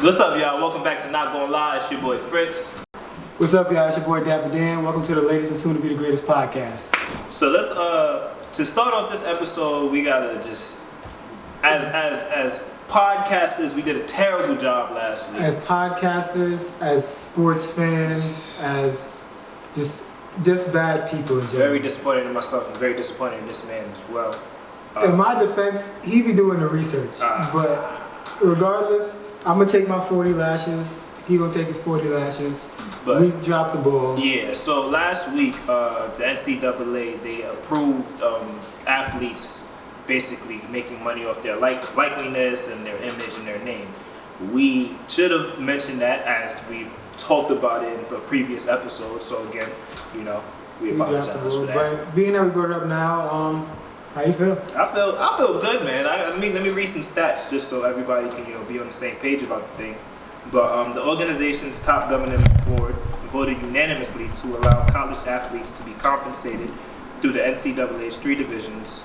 What's up, y'all? Welcome back to Not Gon Lie. It's your boy Fritz. What's up, y'all? It's your boy Dapper Dan. Welcome to the latest and soon to be the greatest podcast. So let's to start off this episode, we gotta just as podcasters, we did a terrible job last week. As podcasters, as sports fans, as just bad people in general. Very disappointed in myself and very disappointed in this man as well. In my defense, he be doing the research, but regardless, I'm gonna take my 40 lashes. He gonna take his 40 lashes. But we dropped the ball. Yeah. So last week, the NCAA they approved athletes basically making money off their likeliness and their image and their name. We should have mentioned that as we've talked about it in the previous episode. So again, we apologize for that. But being that we brought it up now, how you feel? I feel good, man. I mean, let me read some stats just so everybody can be on the same page about the thing. But the organization's top governing board voted unanimously to allow college athletes to be compensated through the NCAA's 3 divisions,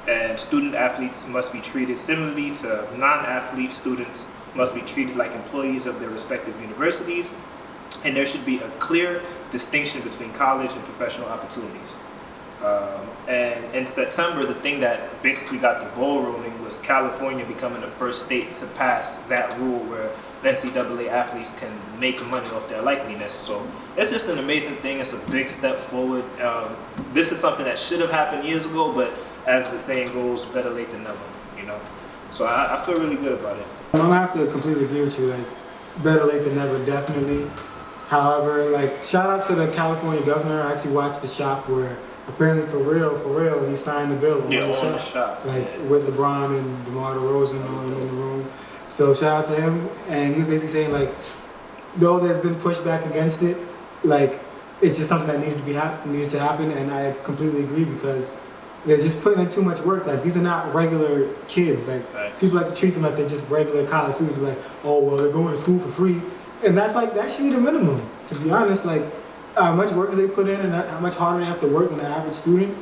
and student athletes must be treated similarly to non-athlete students, must be treated like employees of their respective universities, and there should be a clear distinction between college and professional opportunities. And in September, the thing that basically got the ball rolling was California becoming the first state to pass that rule where NCAA athletes can make money off their likeliness. So it's just an amazing thing. It's a big step forward. This is something that should have happened years ago, but as the saying goes, better late than never, So I feel really good about it. I'm gonna have to completely agree with you. Better late than never, definitely. However, shout out to the California governor. I actually watched the shop where apparently for real, he signed the bill on the shop. With LeBron and DeMar DeRozan all in the room. So shout out to him. And he's basically saying though there's been pushback against it, it's just something that needed to happen. And I completely agree because they're just putting in too much work. These are not regular kids. People like to treat them like they're just regular college students. Oh well, they're going to school for free, and that should be the minimum. To be honest, how much work they put in and how much harder they have to work than the average student,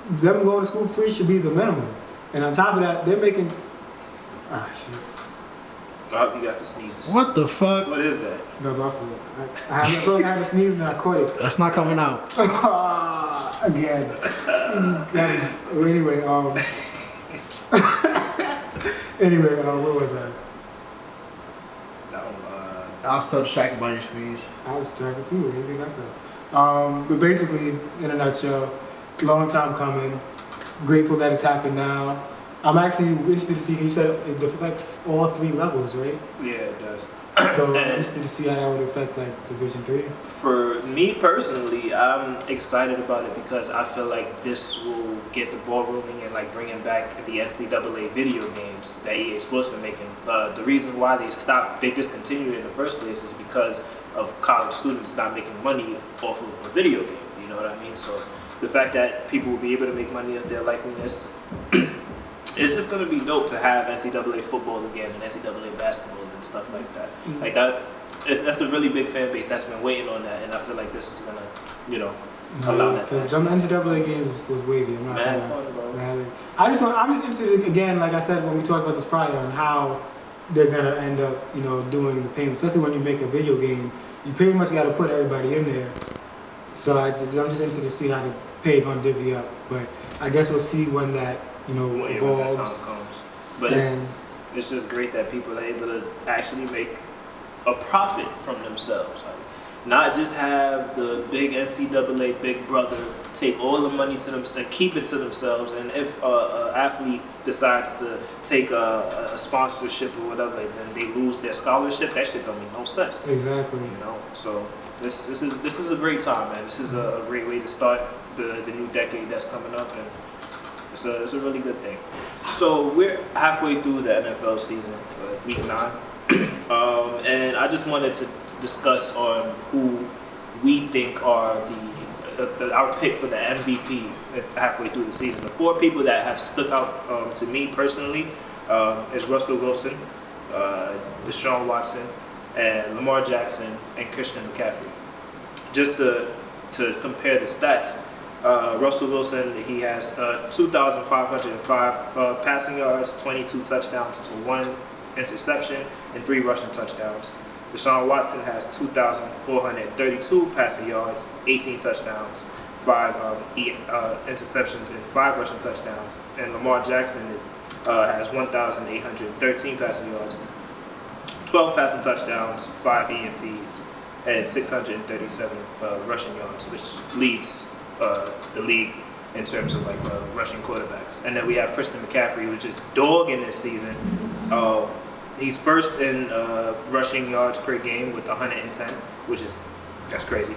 them going to school free should be the minimum. And on top of that, they're making... shit. Oh, you got the sneezes. What the fuck? What is that? No, my fault. I had to sneeze and I caught it. That's not coming out. Again. Anyway, anyway, where was I? I was so distracted by your sneeze. I was distracted too. Anything like that. But basically, in a nutshell, long time coming. Grateful that it's happened now. I'm actually interested to see. You said it affects all 3 levels, right? Yeah, it does. So I'm interested to see how that would affect Division 3. For me personally, I'm excited about it because I feel like this will get the ball rolling and bringing back the NCAA video games that EA Sports are making. The reason why they discontinued it in the first place is because of college students not making money off of a video game. You know what I mean? So the fact that people will be able to make money off their likeliness. It's just gonna be dope to have NCAA football again and NCAA basketball and stuff like that. Mm-hmm. That's a really big fan base that's been waiting on that, and I feel like this is gonna, allow that. Because them NCAA games was wavy. I'm not mad fun, bro. I'm just interested again, like I said when we talked about this prior, on how they're gonna end up, doing the payments. Especially when you make a video game, you pretty much got to put everybody in there. So I'm just interested to see how the pay gonna divvy up. But I guess we'll see when that. When that time comes. But it's just great that people are able to actually make a profit from themselves. Not just have the big NCAA big brother take all the money to them and keep it to themselves. And if an athlete decides to take a sponsorship or whatever, then they lose their scholarship. That shit don't make no sense. Exactly. So this is a great time, man. This is a great way to start the new decade that's coming up, and it's a really good thing. So we're halfway through the NFL season, week 9, and I just wanted to discuss on who we think are our pick for the MVP halfway through the season. The 4 people that have stuck out to me personally is Russell Wilson, Deshaun Watson, and Lamar Jackson, and Christian McCaffrey. Just to compare the stats. Russell Wilson, he has 2,505 passing yards, 22 touchdowns to 1 interception and 3 rushing touchdowns. Deshaun Watson has 2,432 passing yards, 18 touchdowns, 5 interceptions, and 5 rushing touchdowns. And Lamar Jackson has 1,813 passing yards, 12 passing touchdowns, 5 ENTs, and 637 rushing yards, which leads the league in terms of like rushing quarterbacks. And then we have Christian McCaffrey, who's just dogging this season. He's first in rushing yards per game with 110, that's crazy.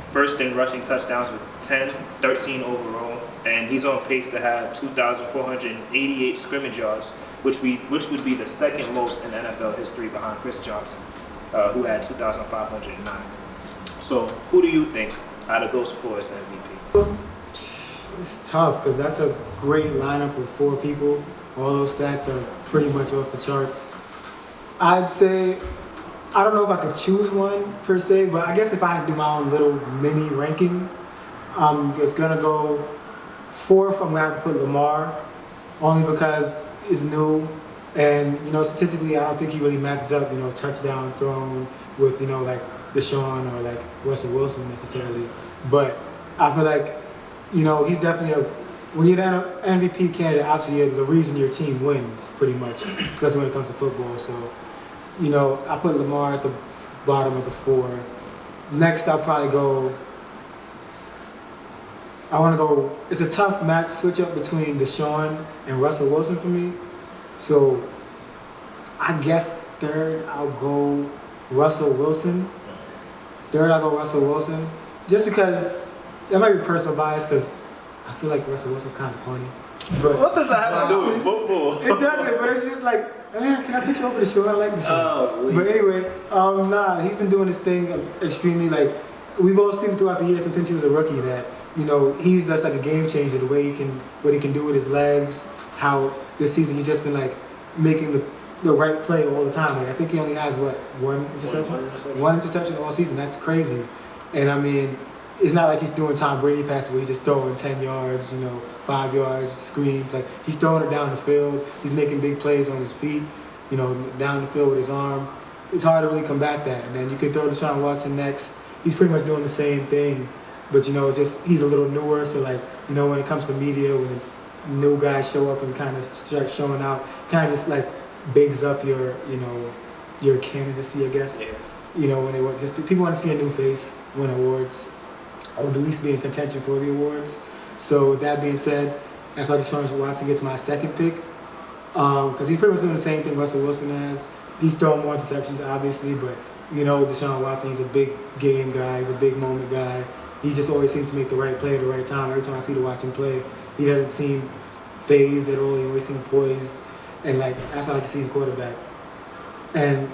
First in rushing touchdowns with 10, 13 overall, and he's on pace to have 2,488 scrimmage yards, which would be the second most in NFL history behind Chris Johnson, who had 2,509. So who do you think out of those 4 is the MVP? It's tough because that's a great lineup of 4 people. All those stats are pretty much off the charts. I'd say, I don't know if I could choose one per se, but I guess if I had to do my own little mini ranking, I'm just gonna go 4th. I'm gonna have to put Lamar, only because it's new, and statistically, I don't think he really matches up, touchdown thrown with like Deshaun or like Russell Wilson necessarily. But I feel like he's definitely when you're an MVP candidate, obviously you're the reason your team wins, pretty much, especially when it comes to football. So, I put Lamar at the bottom of the 4. Next, I'll probably go. It's a tough match switch up between Deshaun and Russell Wilson for me. So, I guess 3rd, I'll go Russell Wilson. 3rd, I'll go Russell Wilson. Just because, that might be personal bias, because I feel like Russell Wilson's kind of corny. But What does that have to do with football? it doesn't, but it's just like, can I put you over the show? I like the show. But anyway, he's been doing this thing extremely, like, we've all seen throughout the years since he was a rookie that, he's just like a game changer, the way what he can do with his legs, how this season he's just been like making the right play all the time. Like, I think he only has, one interception? One interception all season. That's crazy. And I mean, it's not like he's doing Tom Brady passes where he's just throwing 10 yards, 5 yards, screens. Like, he's throwing it down the field. He's making big plays on his feet, down the field with his arm. It's hard to really combat that. And then you can throw Deshaun Watson next. He's pretty much doing the same thing. But, it's just he's a little newer. So, like, when it comes to media, when the new guys show up and kind of start showing out, kind of just, like, bigs up your candidacy, I guess. Yeah. When they want, because people want to see a new face win awards, or at least be in contention for the awards. So with that being said, that's why Deshaun Watson gets my 2nd pick, because he's pretty much doing the same thing Russell Wilson has. He's throwing more interceptions, obviously, but Deshaun Watson, he's a big game guy, he's a big moment guy. He just always seems to make the right play at the right time. Every time I watch him play, he doesn't seem phased at all. He always seems poised, and like that's how I like to see the quarterback. And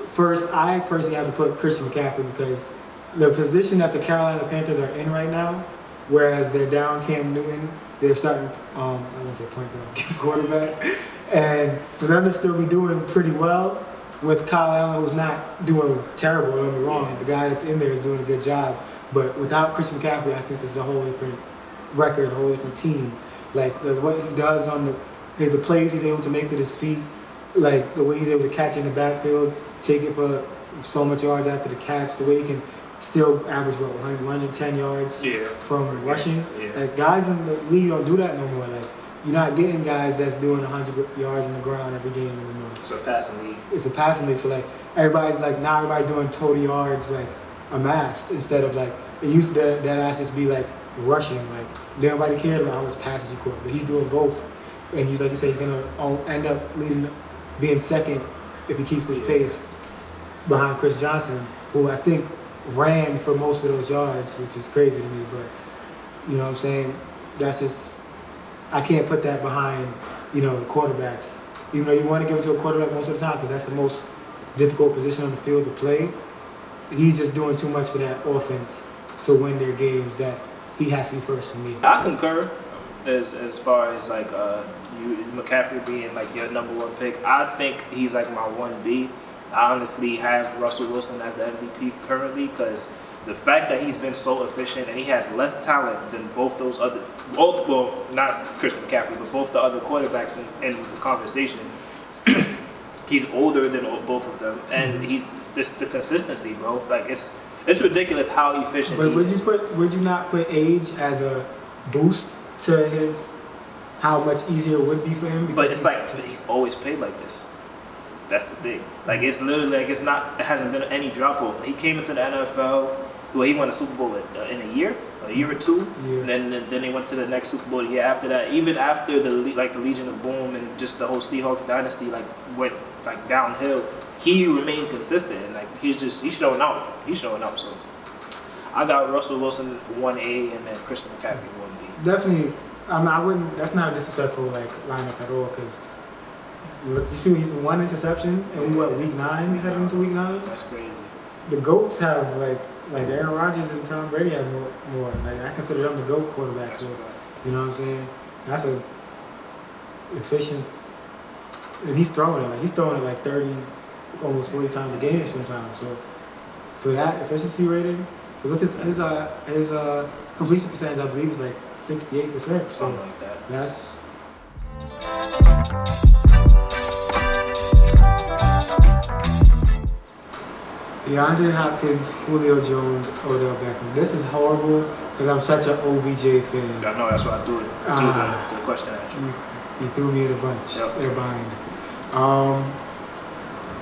first, I personally have to put Christian McCaffrey because the position that the Carolina Panthers are in right now, whereas they're down Cam Newton, they're starting, I was going to say point guard, quarterback, and for them to still be doing pretty well with Kyle Allen, who's not doing terrible, don't get me wrong, the guy that's in there is doing a good job, but without Christian McCaffrey, I think this is a whole different record, a whole different team. Like, what he does on the plays he's able to make with his feet, like the way he's able to catch in the backfield, take it for so much yards after the catch, the way he can still average 110 yards from rushing. Yeah. Like, guys in the league don't do that no more. Like, you're not getting guys that's doing 100 yards in the ground every game anymore. It's a passing league. It's a passing league. So like now everybody's doing total yards like amassed instead of like it used to that just be like rushing. Like nobody cared about how much passes you caught, but he's doing both. And he's like you say, he's gonna end up being 2nd if he keeps his pace behind Chris Johnson, who I think ran for most of those yards, which is crazy to me, but you know what I'm saying? That's just, I can't put that behind, the quarterbacks. Even though you want to give it to a quarterback most of the time because that's the most difficult position on the field to play, he's just doing too much for that offense to win their games that he has to be first for me. I concur as far as like McCaffrey being like your number 1 pick. I think he's like my 1B. I honestly have Russell Wilson as the MVP currently because the fact that he's been so efficient and he has less talent than both those other, well, not Christian McCaffrey, but both the other quarterbacks in the conversation. He's older than both of them, and he's just the consistency, bro. Like it's ridiculous how efficient. But he would is. would you not put age as a boost to his how much easier it would be for him? But it's like he's always played like this. That's the thing. Like it's literally like it hasn't been any drop off. He came into the NFL. Well, he won a Super Bowl in a year or two. Yeah. And then they went to the next Super Bowl the year after that. Even after the Legion of Boom and just the whole Seahawks dynasty went downhill, he remained consistent and he's showing out. He's showing out. So I got Russell Wilson 1A and then Christian McCaffrey 1B. Definitely. I wouldn't. That's not a disrespectful lineup at all because you see he's one interception and we week 9 heading into week 9. That's crazy. The GOATs have like Aaron Rodgers and Tom Brady have more. Like I consider them the GOAT quarterbacks. So you know what I'm saying? That's a efficient, and he's throwing it like 30, almost 40 times a game sometimes. So for that efficiency rating, because his completion percentage I believe is like 68%. So Something like that. that's. DeAndre Hopkins, Julio Jones, Odell Beckham. This is horrible because I'm such an OBJ fan. I know that's why I do it. The question at you. You threw me in a bunch. Yep. In a bind.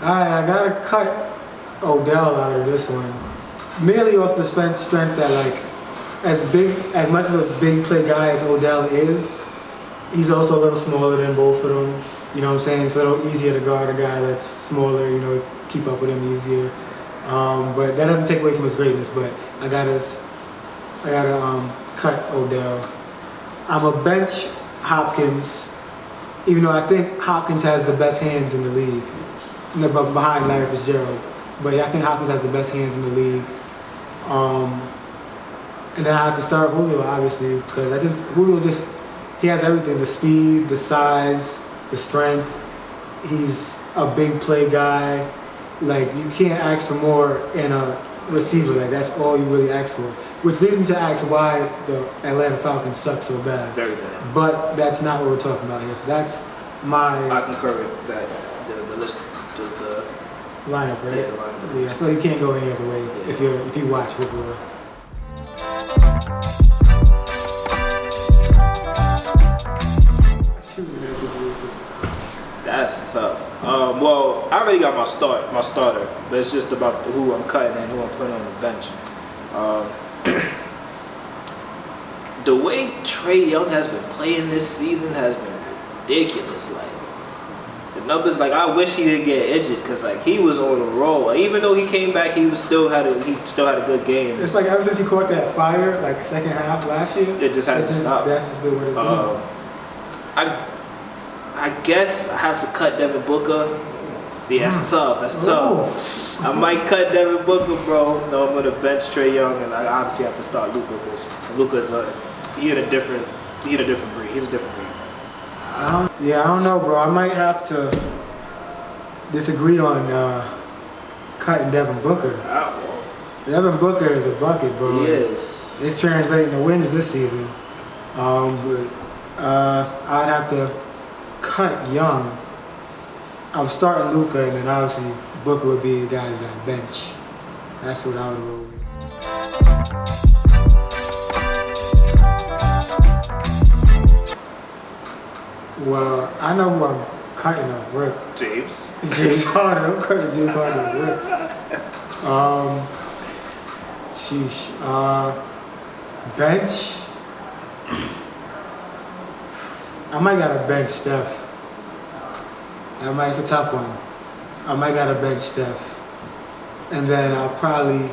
I gotta cut Odell out of this one. Merely off the strength that as much of a big play guy as Odell is, he's also a little smaller than both of them. You know what I'm saying? It's a little easier to guard a guy that's smaller, keep up with him easier. But that doesn't take away from his greatness. But I gotta cut Odell. I'm a bench Hopkins, even though I think Hopkins has the best hands in the league, behind Larry Fitzgerald. But I think Hopkins has the best hands in the league. And then I have to start Julio, obviously, because I think Julio he has everything: the speed, the size, the strength. He's a big play guy. Like, you can't ask for more in a receiver. Like, that's all you really ask for. Which leads me to ask why the Atlanta Falcons suck so bad. Very bad. But that's not what we're talking about here. So that's my... I concur with that. The list, the lineup, right? Yeah, the lineup. Yeah, I feel like you can't go any other way if you watch football. That's tough. Well, I already got my starter, but it's just about who I'm cutting and who I'm putting on the bench. The way Trae Young has been playing this season has been ridiculous. Like the numbers, I wish he didn't get injured because he was on a roll. Even though he came back, he still had a good game. It's ever since he caught that fire, second half last year, it just hasn't stopped. That's just been what it's been. I guess I have to cut Devin Booker. Yeah, that's tough. That's tough. I might cut Devin Booker, bro. No, I'm gonna bench Trae Young, and I obviously have to start Luka because Luka's he a different breed. He's a different breed. I don't know, bro. I might have to disagree on cutting Devin Booker. Devin Booker is a bucket, bro. He is. It's translating to wins this season. But I'd have to cut Young. I'm starting Luka, and then obviously Booker would be the guy that I bench. That's what I would roll with. Well, I know who I'm cutting off rip. James Harden. I'm cutting James Harden off rip. Bench. I might gotta bench Steph. It's a tough one. I might gotta bench Steph. And then I'll probably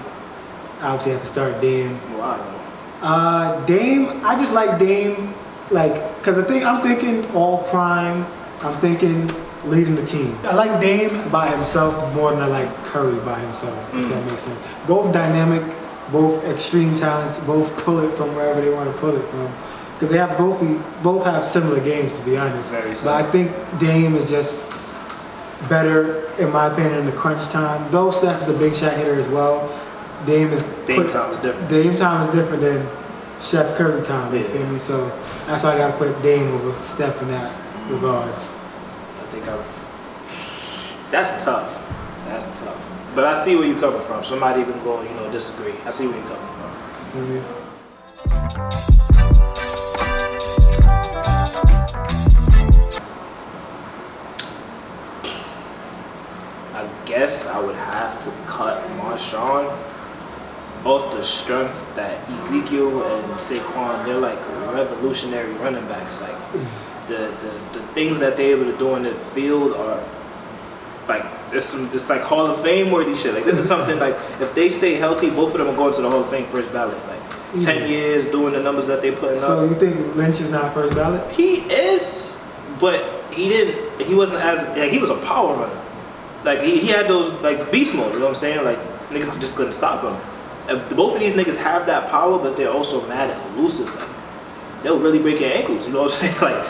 obviously have to start Dame. Wow. Dame, I just like Dame, because I'm thinking all prime. I'm thinking leading the team. I like Dame by himself more than I like Curry by himself, if that makes sense. Both dynamic, both extreme talents, both pull it from wherever they want to pull it from. Because they have both have similar games, to be honest. But I think Dame is just better, in my opinion, in the crunch time. Though Steph is a big shot hitter as well, Dame time is different. Dame time is different than Steph Curry time. You feel me? So that's why I got to put Dame over Steph in that regard. That's tough. That's tough. But I see where you're coming from. So I'm not even going, disagree. I see where you're coming from. I guess I would have to cut Marshawn off the strength that Ezekiel and Saquon, they're like revolutionary running backs. Like the things that they're able to do in the field are like it's like Hall of Fame worthy shit. Like this is something like if they stay healthy, both of them are going to the Hall of Fame first ballot. Like 10 years doing the numbers that they're putting up. So you think Lynch is not first ballot? He is, but he wasn't as like he was a power runner. Like he had those like beast mode, you know what I'm saying? Like niggas just couldn't stop him. And both of these niggas have that power, but they're also mad and elusive. Like they'll really break your ankles, you know what I'm saying? Like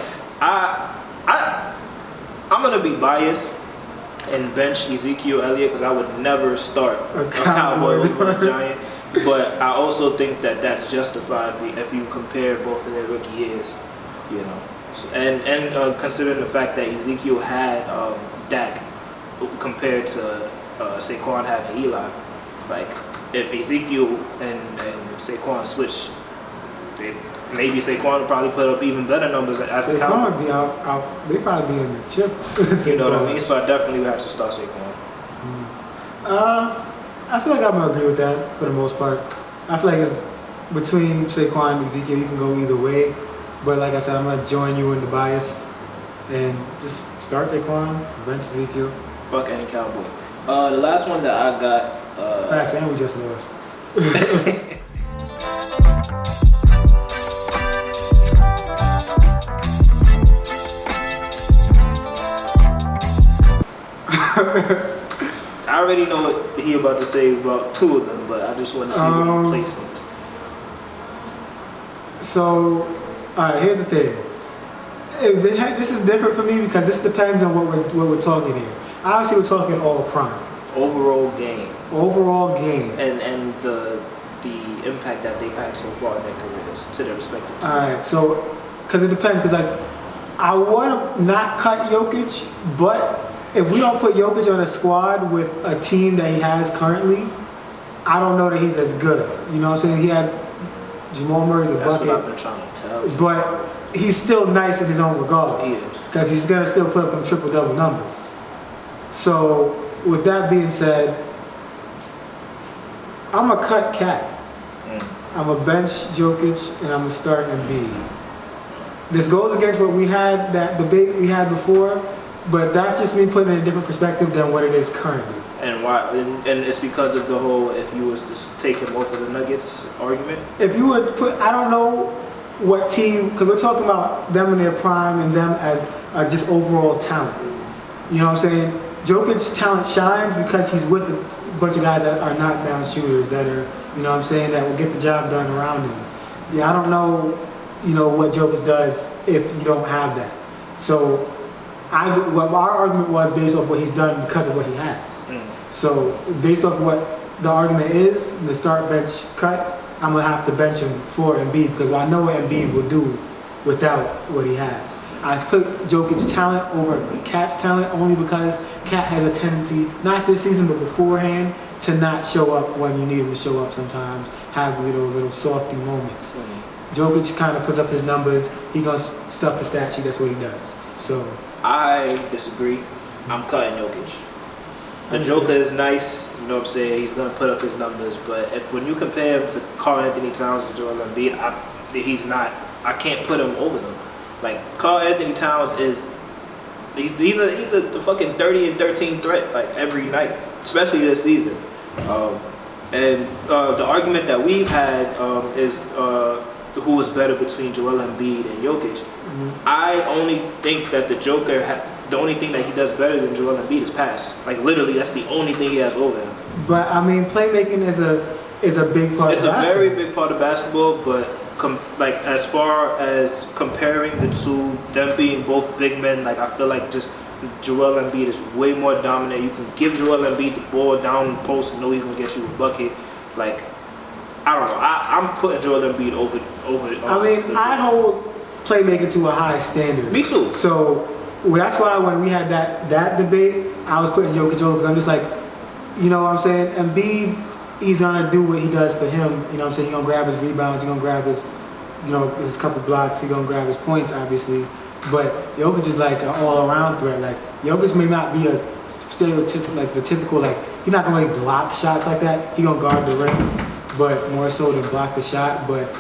I'm gonna be biased and bench Ezekiel Elliott because I would never start a Cowboy over a Giant. But I also think that that's justified if you compare both of their rookie years, you know. And considering the fact that Ezekiel had Dak compared to Saquon having Eli, like if Ezekiel and Saquon switch, maybe Saquon would probably put up even better numbers as a Cowboy. Saquon would be out. They probably be in the chip. You know what I mean? So I definitely would have to start Saquon. I feel like I'm gonna agree with that for the most part. I feel like it's between Saquon and Ezekiel. You can go either way, but like I said, I'm gonna join you in the bias and just start Saquon, bench Ezekiel. Fuck any Cowboy. The last one that I got. Facts, and we just lost. I already know what he about to say about two of them, but I just want to see where he places. So, alright, here's the thing. This is different for me because this depends on what we're talking here. Obviously, we're talking all prime. Overall game. And the impact that they've had so far in their careers to their respective teams. Alright, so, because it depends, because like, I want to not cut Jokic, but if we don't put Jokic on a squad with a team that he has currently, I don't know that he's as good. You know what I'm saying? He has Jamal Murray's a bucket. That's what I've been trying to tell you. But he's still nice in his own regard. He is. Because he's going to still put up them triple-double numbers. So, with that being said, I'm going to cut Cat. I'm going to bench Jokic, and I'm going to start Embiid. This goes against what we had, that debate we had before, but that's just me putting it in a different perspective than what it is currently. And why? And it's because of the whole if you was to take him off of the Nuggets argument? If you would put, I don't know what team, because we're talking about them in their prime and them as just overall talent. You know what I'm saying? Jokic's talent shines because he's with a bunch of guys that are knockdown shooters that are, you know what I'm saying, that will get the job done around him. Yeah, I don't know, what Jokic does if you don't have that. So, what our argument was based off what he's done because of what he has. So, based off what the argument is, the start bench cut, I'm going to have to bench him for Embiid because I know what Embiid will do without what he has. I put Jokic's talent over Cat's talent only because Cat has a tendency, not this season but beforehand, to not show up when you need him to show up sometimes, have little softy moments. Jokic kind of puts up his numbers, he gonna stuff the stat sheet, that's what he does. So I disagree. I'm cutting Jokic. The Joker is nice, you know what I'm saying, he's gonna put up his numbers, but when you compare him to Karl Anthony Towns and Joel Embiid, I can't put him over them. Like Karl Anthony Towns he's a fucking 30 and 13 threat like every night, especially this season. And the argument that we've had is who was better between Joel Embiid and Jokic. I only think that the Joker, the only thing that he does better than Joel Embiid is pass. Like literally, that's the only thing he has over him. But I mean, playmaking is a big part. It's of basketball. It's a very big part of basketball, but like as far as comparing the two, them being both big men, like I feel like just Joel Embiid is way more dominant. You can give Joel Embiid the ball down the post and know he's gonna get you a bucket. Like I don't know. I'm putting Joel Embiid over. I mean, I hold playmaking to a high standard. Me too. So well, that's why when we had that debate, I was putting Jokic over because I'm just like, you know what I'm saying? Embiid, he's gonna do what he does for him. You know what I'm saying? He's gonna grab his rebounds, he's gonna grab his, you know, his couple blocks, he's gonna grab his points, obviously. But Jokic is like an all-around threat. Like Jokic may not be a stereotypical, like the typical, like he's not gonna really block shots like that. He gonna guard the rim, but more so than block the shot. But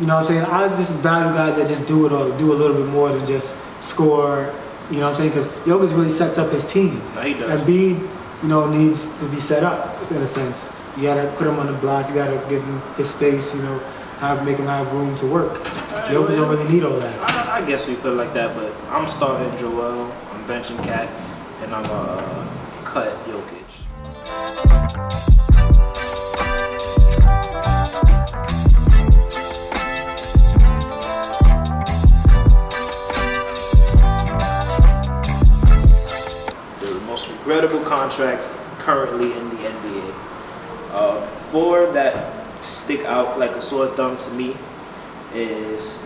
you know what I'm saying? I just value guys that just do it or do a little bit more than just score. You know what I'm saying? Because Jokic really sets up his team. No, he does. Embiid, you know, needs to be set up in a sense. You gotta put him on the block. You gotta give him his space. You know, make him have room to work. Jokic don't really need all that. I guess we put it like that, but I'm starting Joel, I'm benching Cat, and I'm cut Jokic. The most regrettable contracts currently in the NBA. Four that stick out like a sore thumb to me is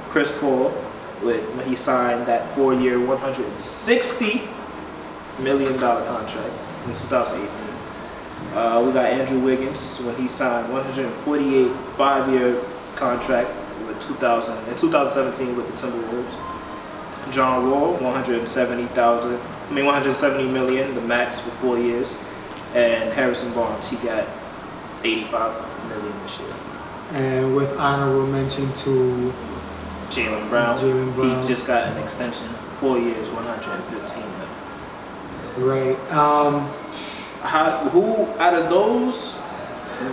Chris Paul when he signed that 4-year, $160 million contract in 2018. We got Andrew Wiggins when he signed 148 5-year contract in 2017 with the Timberwolves. John Wall, 170 million, the max for 4 years. And Harrison Barnes, he got 85 million this year. And with honorable mention to Jaylen Brown. Brown. He just got an extension, 4 years, 115 million. Right. Who out of those,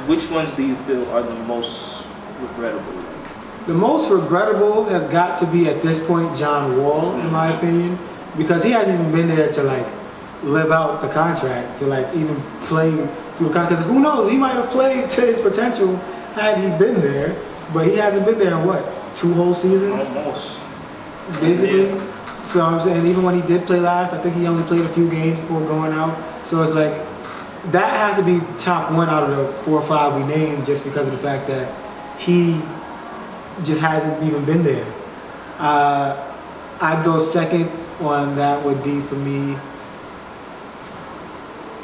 which ones do you feel are the most regrettable? The most regrettable has got to be at this point John Wall, in my opinion, because he hasn't even been there to like live out the contract, to like even play through the contract. Because who knows, he might have played to his potential had he been there, but he hasn't been there in what, 2 whole seasons? Almost. Basically. Yeah. So I'm saying, even when he did play last, I think he only played a few games before going out. So it's like, that has to be top 1 out of the 4 or 5 we named, just because of the fact that he just hasn't even been there. I'd go second on that would be for me.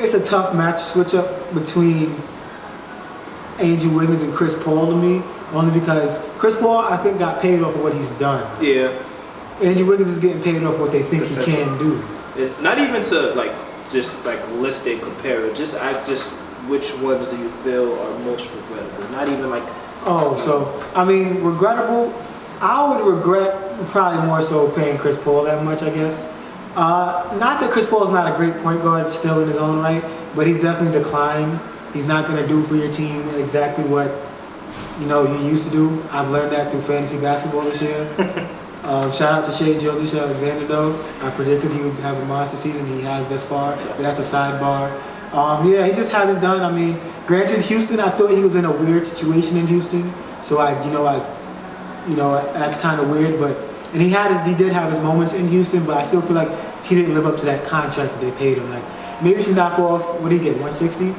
It's a tough match switch up between Andrew Wiggins and Chris Paul to me, only because Chris Paul I think got paid off of what he's done. Yeah. Andrew Wiggins is getting paid off what they think he can do. Not even to like just like list and compare it. Just which ones do you feel are most regrettable? Not even like. Oh, so I mean, regrettable. I would regret probably more so paying Chris Paul that much, I guess. Not that Chris Paul is not a great point guard still in his own right, but he's definitely declined. He's not going to do for your team exactly what you used to do. I've learned that through fantasy basketball this year. Shout out to Shea Gilgeous-Alexander though. I predicted he would have a monster season. He has thus far. So that's a sidebar. Yeah, he just hasn't done. I mean, granted, Houston, I thought he was in a weird situation in Houston. So that's kind of weird. And he did have his moments in Houston, but I still feel like he didn't live up to that contract that they paid him. Like maybe if you knock off, what did he get? 160?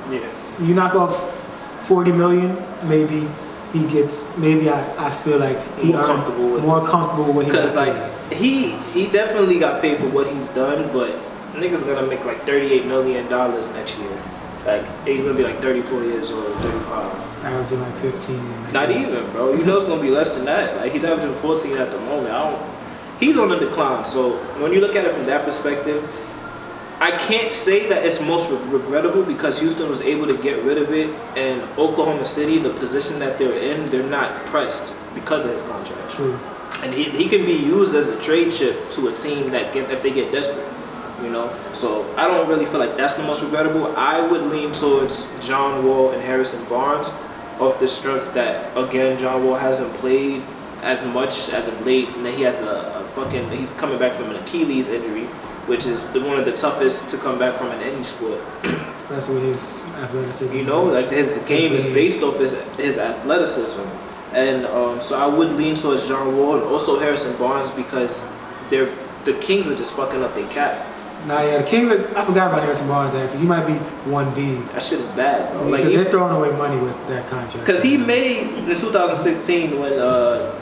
Yeah. You knock off 40 million, maybe he gets. Maybe I feel like he more comfortable with what he. Because like he definitely got paid for what he's done, but niggas gonna make like $38 million next year. Like he's gonna be like 34 years old, 35. Averaging like 15. Not even, bro. You know it's gonna be less than that. Like he's averaging 14 at the moment. He's on the decline. So when you look at it from that perspective, I can't say that it's most regrettable because Houston was able to get rid of it, and Oklahoma City, the position that they're in, they're not pressed because of his contract. True. And he can be used as a trade chip to a team if they get desperate. So I don't really feel like that's the most regrettable. I would lean towards John Wall and Harrison Barnes off the strength that, again, John Wall hasn't played as much as of late, and then he has he's coming back from an Achilles injury, which is one of the toughest to come back from in any sport. Especially with his athleticism. Like his game is based off his athleticism. And so I would lean towards John Wall and also Harrison Barnes because the Kings are just fucking up their cap. Nah, yeah, the Kings. I forgot about Harrison Barnes. Actually, he might be 1B. That shit is bad, bro. Because they're throwing away money with that contract. Because he made in 2016 when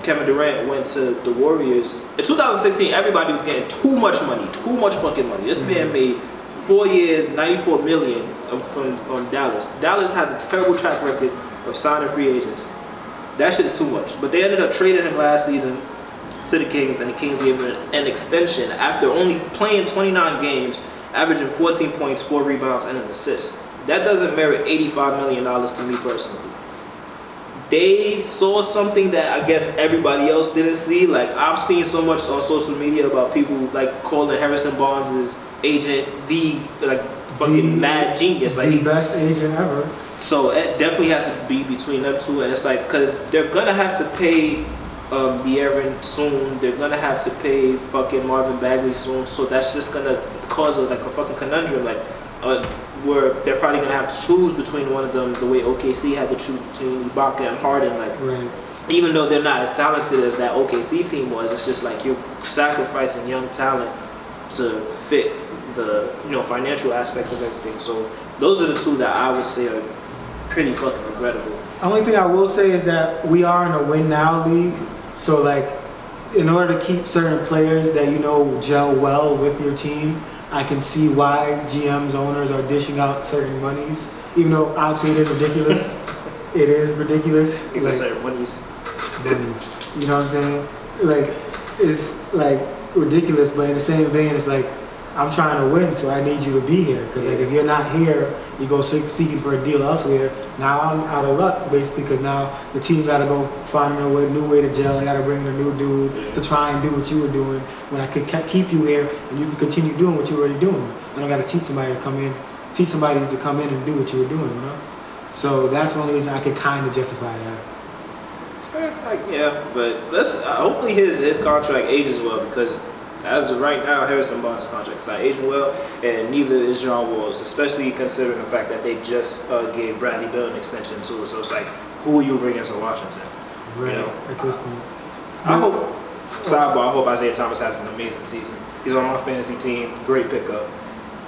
Kevin Durant went to the Warriors. In 2016, everybody was getting too much money, too much fucking money. This man made 4 years, $94 million from Dallas. Dallas has a terrible track record of signing free agents. That shit is too much. But they ended up trading him last season to the Kings, and the Kings gave him an extension after only playing 29 games, averaging 14 points, 4 rebounds, and an assist. That doesn't merit $85 million to me personally. They saw something that I guess everybody else didn't see. Like, I've seen so much on social media about people like calling Harrison Barnes' agent the fucking mad genius. Like, the best agent ever. So it definitely has to be between them two, and it's like, because they're gonna have to pay De'Aaron soon. They're gonna have to pay fucking Marvin Bagley soon. So that's just gonna cause a fucking conundrum, where they're probably gonna have to choose between one of them, the way OKC had to choose between Ibaka and Harden. Like, right. Even though they're not as talented as that OKC team was, it's just like you're sacrificing young talent to fit the financial aspects of everything. So those are the two that I would say are pretty fucking regrettable. Only thing I will say is that we are in a win now league. So, like, in order to keep certain players that gel well with your team, I can see why GMs, owners are dishing out certain monies. Even though obviously it is ridiculous. It is ridiculous. He's like, certain monies. Monies. You know what I'm saying? Like, it's like ridiculous, but in the same vein, it's like, I'm trying to win, so I need you to be here. Because like, if you're not here, you go seeking for a deal elsewhere. Now I'm out of luck, basically, because now the team got to go find a new way to gel. They got to bring in a new dude to try and do what you were doing. When I could keep you here, and you can continue doing what you're already doing. I don't got to teach somebody to come in and do what you were doing, So that's the only reason I could kind of justify that. Yeah, but let's hopefully his contract ages well, because as of right now, Harrison Barnes' contract is not aging well, and neither is John Wall's, especially considering the fact that they just gave Bradley Beal an extension too. So it's like, who are you bringing to Washington? Right, at this point. I hope Isaiah Thomas has an amazing season. He's on my fantasy team, great pickup.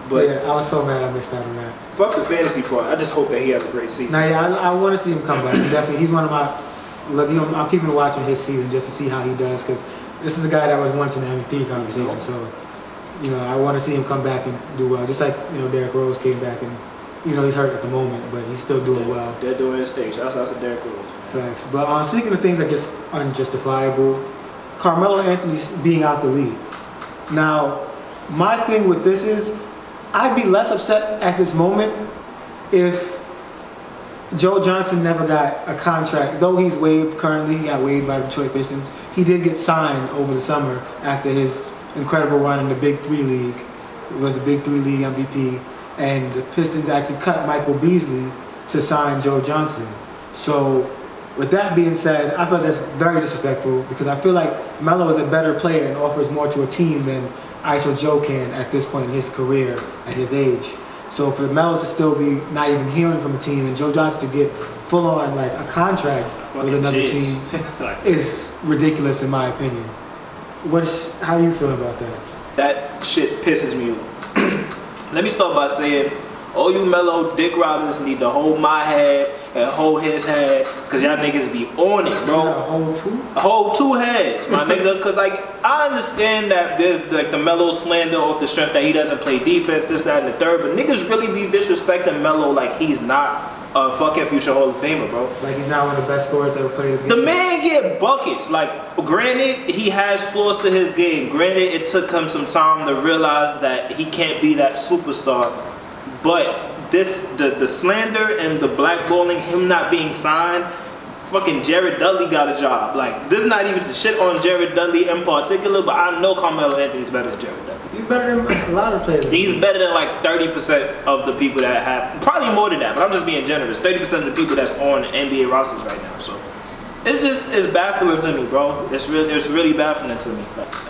But yeah, I was so mad I missed out on that. Fuck the fantasy part. I just hope that he has a great season. Now, yeah, I want to see him come back. Definitely, he's one of my. Look, I'm keeping watching his season just to see how he does, because this is a guy that was once in the MVP conversation. So, I want to see him come back and do well. Just like Derrick Rose came back and he's hurt at the moment, but he's still doing well. They're doing his thing. Shout out to Derrick Rose. Facts. But speaking of things that just unjustifiable, Carmelo Anthony's being out the league. Now, my thing with this is, I'd be less upset at this moment if Joe Johnson never got a contract. Though he's waived currently, he got waived by the Detroit Pistons. He did get signed over the summer after his incredible run in the Big 3 League. It was the Big 3 League MVP. And the Pistons actually cut Michael Beasley to sign Joe Johnson. So, with that being said, I feel that's very disrespectful, because I feel like Melo is a better player and offers more to a team than ISO Joe can at this point in his career, at his age. So for Melo to still be not even hearing from a team, and Joe Johnson to get full on like a contract with another team is ridiculous in my opinion. How do you feel about that? That shit pisses me off. Let me start by saying, all you Melo dick riders need to hold my head and hold his head, because y'all niggas be on it, bro. A whole 2 heads, my nigga. Because I understand that there's the Melo slander off the strength that he doesn't play defense, this, that, and the third, but niggas really be disrespecting Melo like he's not a fucking future Hall of Famer, bro. Like he's not one of the best scorers that ever played this game. The man get buckets. Like, granted, he has flaws to his game. Granted, it took him some time to realize that he can't be that superstar. But the slander and the blackballing, him not being signed, fucking Jared Dudley got a job. Like, this is not even to shit on Jared Dudley in particular, but I know Carmelo Anthony's better than Jared Dudley. He's better than a lot of players. He's better than like 30% of the people that have, probably more than that, but I'm just being generous. 30% of the people that's on NBA rosters right now. So it's baffling to me, bro. It's really baffling to me.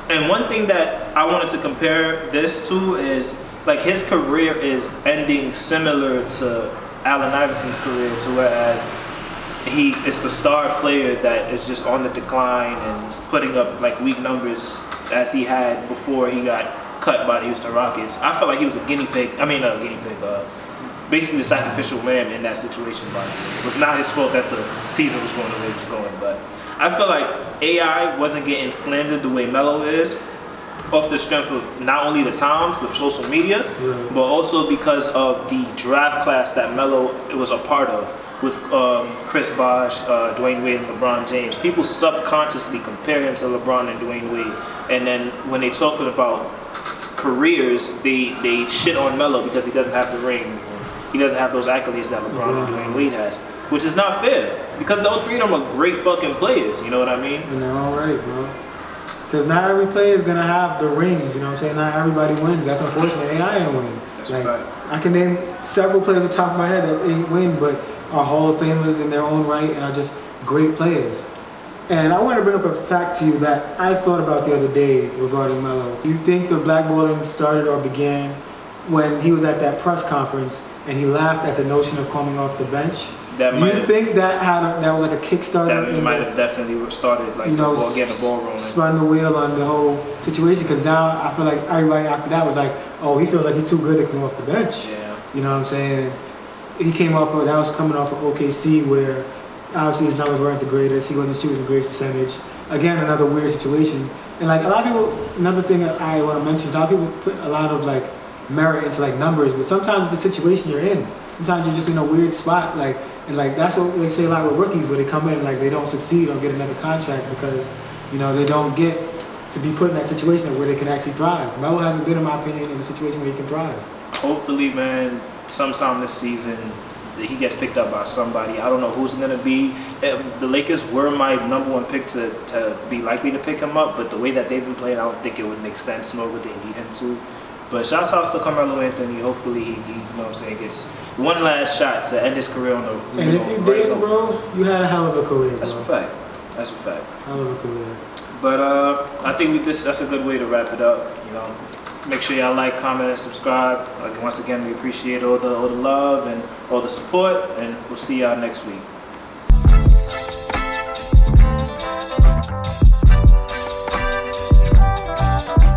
And one thing that I wanted to compare this to is, like, his career is ending similar to Allen Iverson's career, to whereas he is the star player that is just on the decline and putting up like weak numbers as he had before he got cut by the Houston Rockets. I felt like he was a guinea pig. I mean, a guinea pig. Basically the sacrificial lamb in that situation, but it was not his fault that the season was going the way it was going. But I feel like AI wasn't getting slandered the way Melo is, off the strength of not only the times with social media, but also because of the draft class that Melo was a part of with Chris Bosh, Dwayne Wade, and LeBron James. People subconsciously compare him to LeBron and Dwayne Wade, and then when they talking about careers, they shit on Melo because he doesn't have the rings. He doesn't have those accolades that LeBron and Dwayne Wade has, which is not fair because those three of them are great fucking players. You know what I mean? And they're all right, bro. Because not every player is gonna have the rings. You know what I'm saying? Not everybody wins. That's unfortunate. AI ain't win. That's like, right. I can name several players at the top of my head that ain't win, but are Hall of Famers in their own right and are just great players. And I want to bring up a fact to you that I thought about the other day regarding Melo. You think the blackballing started or began when he was at that press conference and he laughed at the notion of coming off the bench? Do you think that that was like a Kickstarter? That might have definitely started, like, getting the ball rolling. Spun the wheel on the whole situation, because now I feel like everybody after that was like, oh, he feels like he's too good to come off the bench. Yeah. You know what I'm saying? He came off of, that was coming off of OKC, where obviously his numbers weren't the greatest. He wasn't shooting the greatest percentage. Again, another weird situation. And like a lot of people, another thing that I want to mention is a lot of people put a lot of like merit into like numbers, but sometimes it's the situation you're in. Sometimes you're just in a weird spot, like, and like that's what they say a lot with rookies, where they come in and like they don't succeed or get another contract because, you know, they don't get to be put in that situation where they can actually thrive. Melo hasn't been, in my opinion, in a situation where he can thrive. Hopefully, man, sometime this season he gets picked up by somebody. I don't know who's gonna be. The Lakers were my number one pick to be likely to pick him up, but the way that they've been playing, I don't think it would make sense, nor would they need him to. But shouts out to Carmelo Anthony. Hopefully he, you know what I'm saying, gets one last shot to end his career on the. And if you did, bro, you had a hell of a career. That's a fact. That's a fact. Hell of a career. But I think that's a good way to wrap it up. You know, make sure y'all like, comment, and subscribe. Once again, we appreciate all the love and all the support, and we'll see y'all next week.